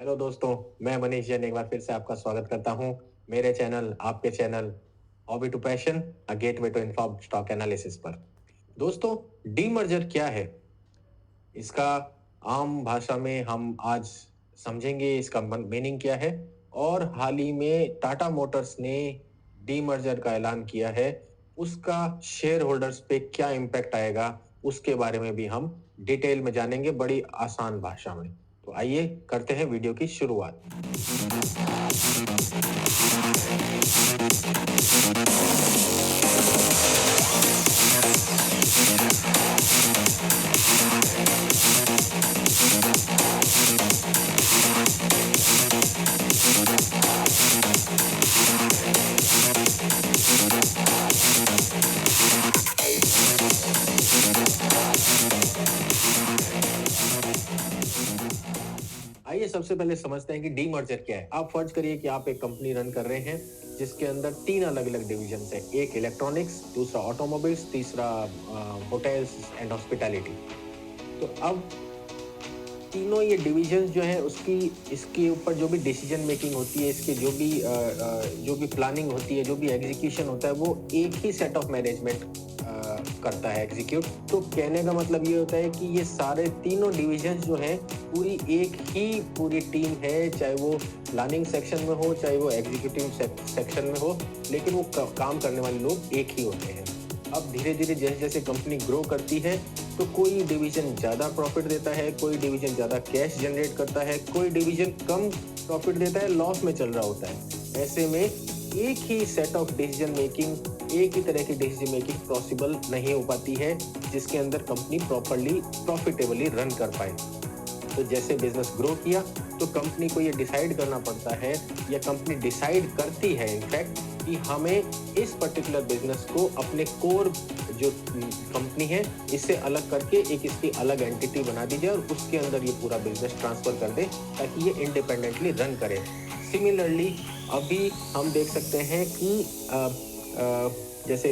Hello दोस्तों, मैं मनीष जैन एक बार फिर से आपका स्वागत करता हूं मेरे चैनल, आपके channel hobby to passion, a gateway to informed stock analysis पर। दोस्तों, डीमर्जर क्या है? इसका आम भाषा में हम आज समझेंगे इसका मीनिंग क्या है। और हाल ही में टाटा मोटर्स ने डीमर्जर का ऐलान किया है। उसका शेयर होल्डर्स पे क्या इम्पैक्ट आएगा, उसके बारे में भी हम डिटेल में जानेंगे बड़ी आसान भाषा में। तो आइए करते हैं वीडियो की शुरुआत। आइए सबसे पहले समझते हैं कि डीमर्जर क्या है। आप फर्ज करिए कि आप एक कंपनी रन कर रहे हैं जिसके अंदर तीन अलग अलग डिविजन है। एक इलेक्ट्रॉनिक्स, दूसरा ऑटोमोबाइल्स, तीसरा होटल्स एंड हॉस्पिटैलिटी। तो अब तीनों ये डिविजन्स जो है उसकी इसके ऊपर जो भी डिसीजन मेकिंग होती है, इसके जो भी प्लानिंग होती है, जो भी एग्जीक्यूशन होता है, वो एक ही सेट ऑफ मैनेजमेंट करता है एग्जीक्यूट। तो कहने का मतलब ये होता है कि ये सारे तीनों डिविजन्स जो हैं पूरी एक ही पूरी टीम है, चाहे वो प्लानिंग सेक्शन में हो, चाहे वो एग्जीक्यूटिव सेक्शन में हो, लेकिन वो काम करने वाले लोग एक ही होते हैं। अब धीरे धीरे जैसे जैसे कंपनी ग्रो करती है तो कोई डिवीजन ज़्यादा प्रॉफिट देता है, कोई डिवीजन ज़्यादा कैश जनरेट करता है, कोई डिवीजन कम प्रॉफिट देता है, लॉस में चल रहा होता है। ऐसे में एक ही सेट ऑफ डिसीजन मेकिंग, एक ही तरह की डिसीजन मेकिंग पॉसिबल नहीं हो पाती है जिसके अंदर कंपनी प्रॉपरली प्रॉफिटेबली रन कर पाए। तो जैसे बिजनेस ग्रो किया तो कंपनी को ये डिसाइड करना पड़ता है, या कंपनी डिसाइड करती है इनफैक्ट, कि हमें इस पर्टिकुलर बिजनेस को अपने कोर जो कंपनी है इससे अलग करके एक इसकी अलग एंटिटी बना दी जाए और उसके अंदर ये पूरा बिजनेस ट्रांसफर कर दे ताकि ये इंडिपेंडेंटली रन करे। सिमिलरली अभी हम देख सकते हैं कि जैसे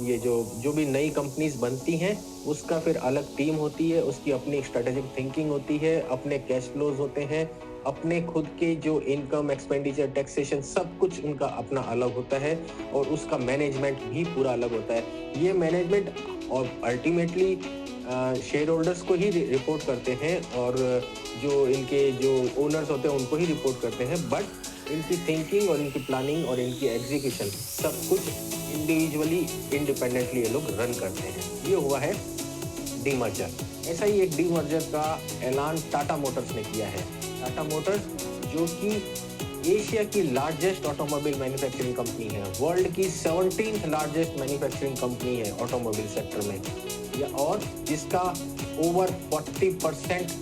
ये जो भी नई कंपनीज बनती हैं उसका फिर अलग टीम होती है, उसकी अपनी स्ट्रेटेजिक थिंकिंग होती है, अपने कैश फ्लोज होते हैं, अपने खुद के जो इनकम, एक्सपेंडिचर, टैक्सेशन, सब कुछ उनका अपना अलग होता है और उसका मैनेजमेंट भी पूरा अलग होता है। ये मैनेजमेंट और अल्टीमेटली शेयर होल्डर्स को ही रिपोर्ट करते हैं और जो इनके जो ओनर्स होते हैं उनको ही रिपोर्ट करते हैं, बट इनकी थिंकिंग और इनकी प्लानिंग और इनकी एग्जीक्यूशन सब कुछ इंडिविजुअली इंडिपेंडेंटली ये लोग रन करते हैं। ये हुआ है डीमर्जर। ऐसा ही एक डीमर्जर का ऐलान टाटा मोटर्स ने किया है। टाटा मोटर्स जो कि एशिया की लार्जेस्ट ऑटोमोबाइल मैन्युफैक्चरिंग कंपनी है, वर्ल्ड की 17th लार्जेस्ट मैन्युफैक्चरिंग कंपनी है ऑटोमोबाइल सेक्टर में, या और जिसका ओवर 40%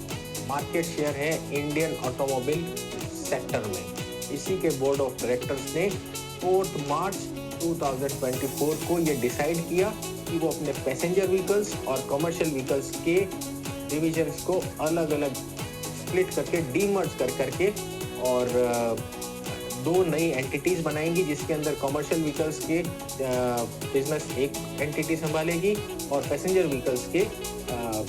मार्केट शेयर है इंडियन ऑटोमोबाइल सेक्टर में। इसी के बोर्ड ऑफ डायरेक्टर्स ने 4 मार्च 2024 को ये डिसाइड किया कि वो अपने पैसेंजर व्हीकल्स और कमर्शियल व्हीकल्स के डिविजन्स को अलग अलग स्प्लिट करके, डीमर्ज करके और दो नई एंटिटीज बनाएंगी जिसके अंदर कमर्शियल व्हीकल्स के बिजनेस एक एंटिटी संभालेगी और पैसेंजर व्हीकल्स के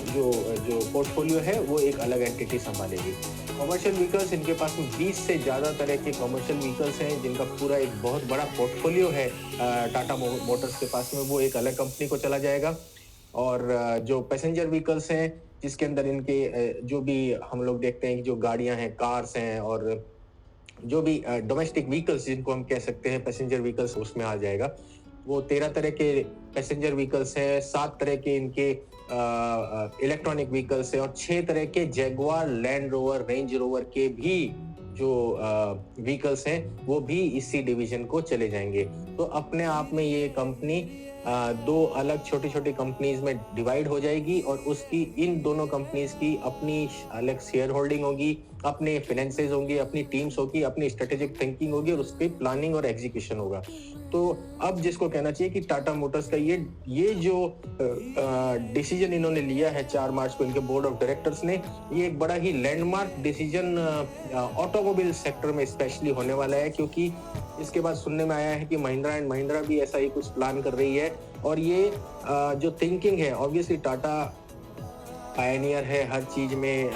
जो जो पोर्टफोलियो है वो एक अलग एंटिटी संभालेगी। कमर्शियल व्हीकल्स, इनके पास में 20 से ज़्यादा तरह के कमर्शियल व्हीकल्स हैं जिनका पूरा एक बहुत बड़ा पोर्टफोलियो है। टाटा मोटर्स के पास में वो एक अलग कंपनी को चला जाएगा। और जो पैसेंजर व्हीकल्स हैं जिसके अंदर इनके जो भी हम लोग देखते हैं कि जो गाड़ियां हैं, कार्स हैं और जो भी डोमेस्टिक व्हीकल्स जिनको हम कह सकते हैं पैसेंजर व्हीकल्स, उसमें आ जाएगा। वो 13 तरह के पैसेंजर व्हीकल्स हैं, 7 तरह के इनके इलेक्ट्रॉनिक व्हीकल्स हैं और 6 तरह के Jaguar, land rover, range rover के भी जो व्हीकल्स हैं वो भी इसी डिवीजन को चले जाएंगे। तो अपने आप में ये कंपनी दो अलग छोटी छोटी कंपनीज में डिवाइड हो जाएगी और उसकी इन दोनों कंपनीज की अपनी अलग शेयर होल्डिंग होगी, अपने फाइनेंसेस होंगे, अपनी टीम्स होगी, अपनी स्ट्रेटेजिक थिंकिंग होगी और उस पर प्लानिंग और एग्जीक्यूशन होगा। तो अब जिसको कहना चाहिए कि टाटा मोटर्स का ये जो डिसीजन इन्होंने लिया है 4 मार्च को इनके बोर्ड ऑफ डायरेक्टर्स ने, ये एक बड़ा ही लैंडमार्क डिसीजन ऑटोमोबाइल सेक्टर में स्पेशली होने वाला है, क्योंकि इसके बाद सुनने में आया है कि महिंद्रा एंड महिंद्रा भी ऐसा ही कुछ प्लान कर रही है। और ये जो थिंकिंग है, ऑब्वियसली टाटा पायनियर है हर चीज में,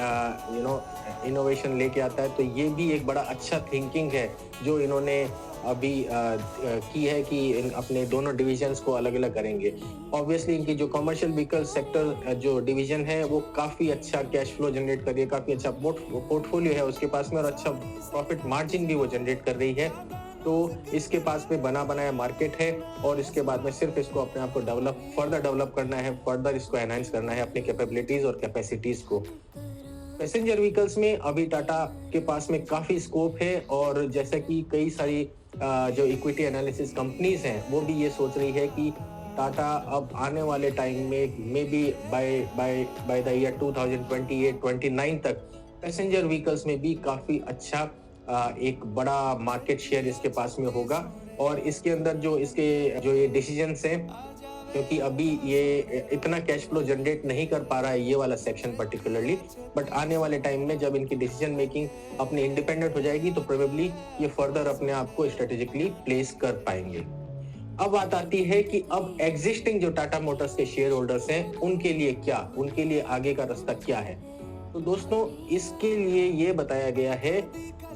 इनोवेशन लेके आता है, तो ये भी एक बड़ा अच्छा थिंकिंग है जो इन्होंने अभी की है कि इन अपने दोनों डिविजन्स को अलग-अलग करेंगे। ऑब्वियसली इनकी जो कमर्शियल व्हीकल सेक्टर जो डिवीजन है वो काफ़ी अच्छा कैश फ्लो जनरेट कर रही है, काफ़ी अच्छा पोर्टफोलियो है उसके पास में और अच्छा प्रॉफिट मार्जिन भी वो जनरेट कर रही है। तो इसके पास में बना बनाया मार्केट है और इसके बाद में सिर्फ इसको अपने आप को फर्दर डेवलप करना है, फर्दर इसको एनहांस करना है अपनी कैपेबिलिटीज और कैपेसिटीज को। पैसेंजर व्हीकल्स में अभी टाटा के पास में काफी स्कोप है और जैसा कि कई सारी जो इक्विटी एनालिसिस कंपनीज हैं वो भी ये सोच रही है कि टाटा अब आने वाले टाइम में may be by the year 2028-29 तक पैसेंजर व्हीकल्स में भी काफी अच्छा एक बड़ा मार्केट शेयर इसके पास में होगा। और इसके अंदर जो ये डिसीजंस हैं, क्योंकि अभी ये इतना कैश फ्लो जनरेट नहीं कर पा रहा है ये वाला सेक्शन पर्टिकुलरली, बट आने वाले टाइम में जब इनकी डिसीजन मेकिंग अपनी इंडिपेंडेंट हो जाएगी तो प्रोबेबली ये फर्दर अपने आप को स्ट्रेटेजिकली प्लेस कर पाएंगे। अब बात आती है कि अब एग्जिस्टिंग जो टाटा मोटर्स के शेयर होल्डर्स हैं उनके लिए आगे का रास्ता क्या है। तो दोस्तों इसके लिए ये बताया गया है,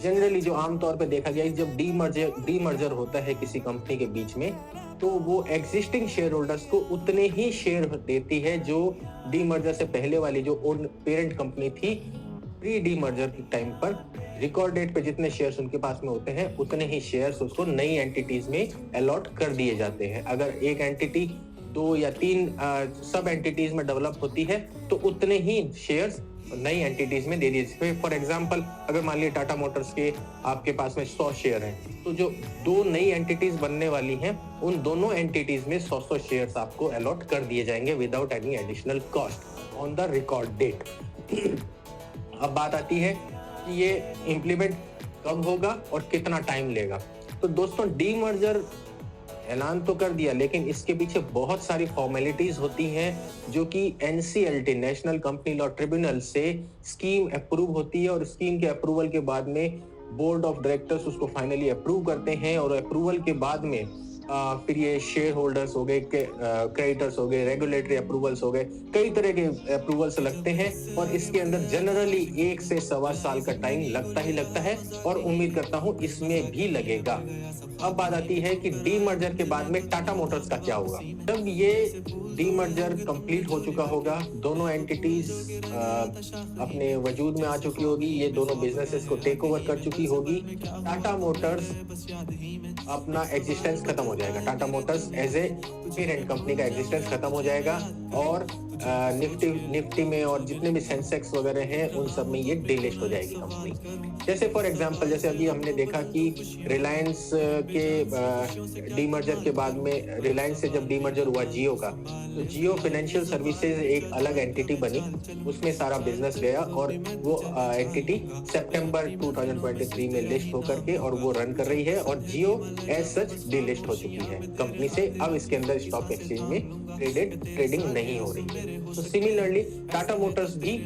जनरली जो आमतौर पे देखा गया है जब डीमर्जर होता है किसी कंपनी के बीच में तो वो एग्जिस्टिंग शेयर होल्डर्स को उतने ही शेयर देती है जो डीमर्जर से पहले वाली जो पेरेंट कंपनी थी प्री डीमर्जर के टाइम पर रिकॉर्ड डेट पे जितने शेयर्स उनके पास में होते हैं उतने ही शेयर्स उसको नई एंटिटीज में अलॉट कर दिए जाते हैं। अगर एक एंटिटी 2 या 3 सब एंटिटीज में डेवलप होती है तो उतने ही शेयर्स नई एंटिटीज में दे दिए। फॉर एग्जांपल अगर मान लीजिए टाटा मोटर्स के आपके पास में 100 शेयर हैं तो जो 2 नई एंटिटीज बनने वाली हैं उन दोनों एंटिटीज में 100 शेयर्स आपको अलॉट कर दिए जाएंगे without any additional cost on the record date. अब बात आती है कि ये इम्प्लीमेंट कब होगा और कितना टाइम लेगा। तो दोस्तों डीमर्जर ऐलान तो कर दिया लेकिन इसके पीछे बहुत सारी फॉर्मेलिटीज होती हैं जो कि NCLT national company law tribunal से स्कीम अप्रूव होती है और स्कीम के अप्रूवल के बाद में बोर्ड ऑफ डायरेक्टर्स उसको फाइनली अप्रूव करते हैं और अप्रूवल के बाद में फिर ये शेयर होल्डर्स हो गए, क्रेडिटर्स हो गए, रेगुलेटरी अप्रूवल्स हो गए, कई तरह के अप्रूवल्स लगते हैं और इसके अंदर जनरली 1 से 1.25 साल का टाइम लगता है और उम्मीद करता हूं इसमें भी लगेगा। अब बात आती है कि डीमर्जर के बाद में टाटा मोटर्स का क्या होगा। जब ये डीमर्जर कंप्लीट हो चुका होगा, दोनों एंटिटीज अपने वजूद में आ चुकी होगी, ये दोनों बिजनेसेस को टेक ओवर कर चुकी होगी, टाटा मोटर्स अपना एग्जिस्टेंस खत्म हो जाएगा। Tata motors as a parent company का एग्जिस्टेंस खत्म हो जाएगा और निफ्टी में और जितने भी सेंसेक्स वगैरह हैं उन सब में ये डिलिस्ट हो जाएगी कंपनी। जैसे फॉर एग्जांपल जैसे अभी हमने देखा कि रिलायंस के डीमर्जर के बाद में रिलायंस से जब डीमर्जर हुआ जियो का, तो जियो फाइनेंशियल सर्विसेज एक अलग एंटिटी बनी, उसमें सारा बिजनेस गया और वो एंटिटी सितंबर 2023 में लिस्ट होकर के और वो रन कर रही है और जियो एज सच डिलिस्ट हो चुकी है कंपनी से। अब इसके अंदर स्टॉक एक्सचेंज में ट्रेडिंग नहीं हो रही है। तो सिमिलरली टाटा मोटर्स भी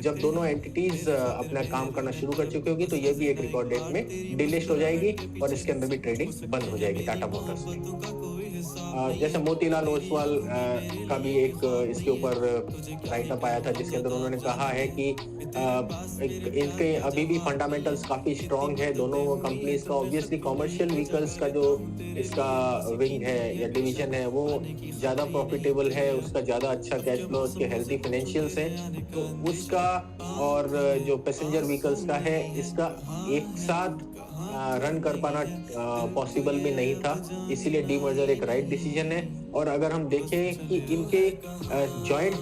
जब दोनों एंटिटीज अपना काम करना शुरू कर चुकी होगी तो ये भी एक रिकॉर्ड डेट में डिलिस्ट हो जाएगी और इसके अंदर भी ट्रेडिंग बंद हो जाएगी टाटा मोटर्स में। जैसे मोतीलाल ओसवाल का भी एक इसके ऊपर राइटअप आया था जिसके अंदर उन्होंने कहा है कि इनके अभी भी फंडामेंटल्स काफी स्ट्रांग है दोनों कंपनीज का। ऑब्वियसली कमर्शियल व्हीकल्स का जो इसका विंग है या डिवीजन है वो ज्यादा प्रॉफिटेबल है, उसका ज्यादा अच्छा कैश फ्लो, उसके हेल्थी फाइनेंशियल्स हैं, तो उसका और जो पैसेंजर व्हीकल्स का है इसका एक साथ रन कर पाना पॉसिबल भी नहीं था, इसीलिए डीमर्जर एक राइट डिसीजन है। और अगर हम देखें कि इनके जॉइंट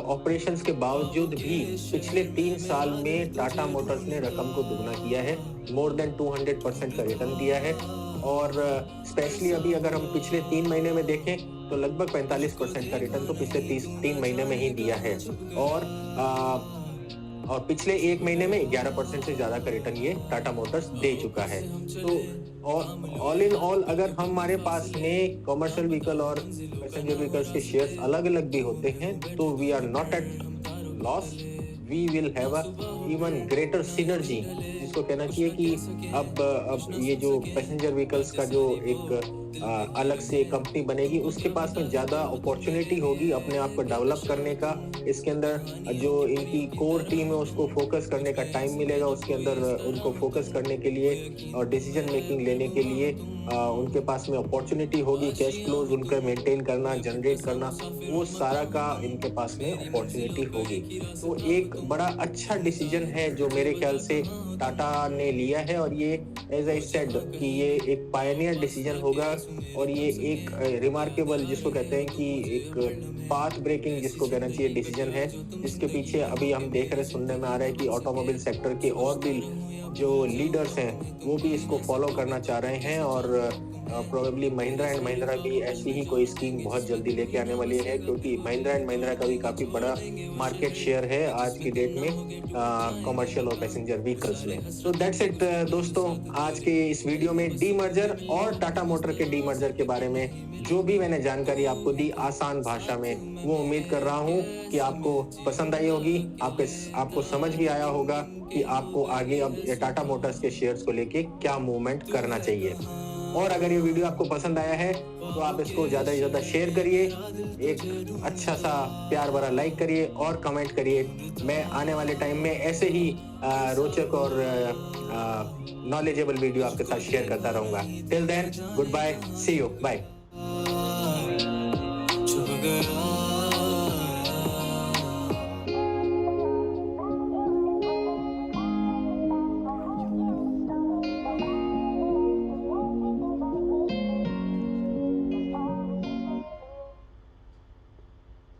ऑपरेशंस के बावजूद भी पिछले 3 साल में टाटा मोटर्स ने रकम को दुगना किया है, मोर देन 200% का रिटर्न दिया है। और स्पेशली अभी अगर हम पिछले 3 महीने में देखें तो लगभग 45% का रिटर्न तो पिछले 3 महीने में ही दिया है और पिछले 1 महीने में 11% से ज्यादा का रिटर्न ये टाटा मोटर्स दे चुका है। तो ऑल इन ऑल अगर हमारे पास में कमर्शियल व्हीकल और पैसेंजर व्हीकल्स के शेयर्स अलग अलग भी होते हैं तो we are not at loss, we will have a even greater synergy जिसको कहना चाहिए कि अब ये जो पैसेंजर व्हीकल्स का जो एक अलग से कंपनी बनेगी, उसके पास में ज़्यादा अपॉर्चुनिटी होगी अपने आप को डेवलप करने का। इसके अंदर जो इनकी कोर टीम है उसको फोकस करने का टाइम मिलेगा, उसके अंदर उनको फोकस करने के लिए और डिसीजन मेकिंग लेने के लिए उनके पास में अपॉर्चुनिटी होगी। कैश फ्लोज उनका मेंटेन करना, जनरेट करना, वो सारा का इनके पास में अपॉर्चुनिटी होगी। तो एक बड़ा अच्छा डिसीजन है जो मेरे ख्याल से टाटा ने लिया है, और ये एज आई सेड कि ये एक पायनियर डिसीजन होगा, और ये एक रिमार्केबल जिसको कहते हैं कि एक पाथ ब्रेकिंग जिसको कहना चाहिए डिसीजन है, जिसके पीछे अभी हम देख रहे सुनने में आ रहा है कि ऑटोमोबाइल सेक्टर के और भी जो लीडर्स हैं वो भी इसको फॉलो करना चाह रहे हैं, और प्रोबेबली महिंद्रा एंड महिंद्रा भी ऐसी ही कोई स्कीम बहुत जल्दी लेके आने वाली है, क्योंकि महिंद्रा एंड महिंद्रा का भी काफी बड़ा मार्केट शेयर है आज की डेट में कमर्शियल और पैसेंजर व्हीकल्स में। सो दैट्स इट दोस्तों, आज के इस वीडियो में डीमर्जर और टाटा मोटर के डीमर्जर के बारे में जो भी मैंने जानकारी आपको दी आसान भाषा में, वो उम्मीद कर रहा हूँ कि आपको पसंद आई होगी, आपको समझ भी आया होगा कि आपको आगे अब टाटा मोटर्स के शेयर्स को लेके क्या मूवमेंट करना चाहिए। और अगर ये वीडियो आपको पसंद आया है तो आप इसको ज़्यादा से ज़्यादा शेयर करिए, एक अच्छा सा प्यार भरा लाइक करिए और कमेंट करिए। मैं आने वाले टाइम में ऐसे ही रोचक और नॉलेजेबल वीडियो आपके साथ शेयर करता रहूँगा। Till then, good bye, see you, bye.